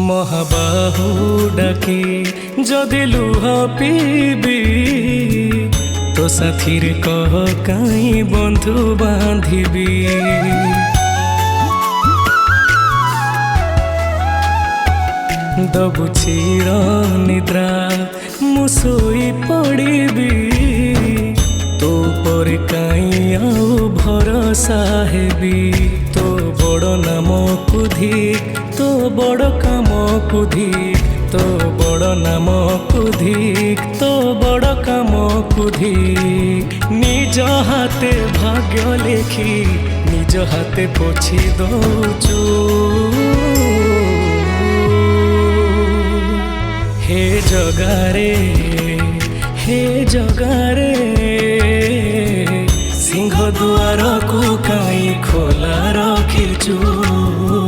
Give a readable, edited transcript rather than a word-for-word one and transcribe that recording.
মহাবাহু ডাকি যদি লুহ পিবি তো সাথীর কহ কাই বন্ধু বাঁধিবি। দবু চির নিদ্রা মু শোই পড়িবি তো পরে কাই আউ ভরসা হেবি। তো বড় নামকু ধিক তো বড় কামকু ধিক তো বড় নামকু ধিক তো বড় কামকু ধিক। নিজ হাতে ভাগ্য লেখি নিজ হাতে পୋଛି দଉଛୁ। हे जगारे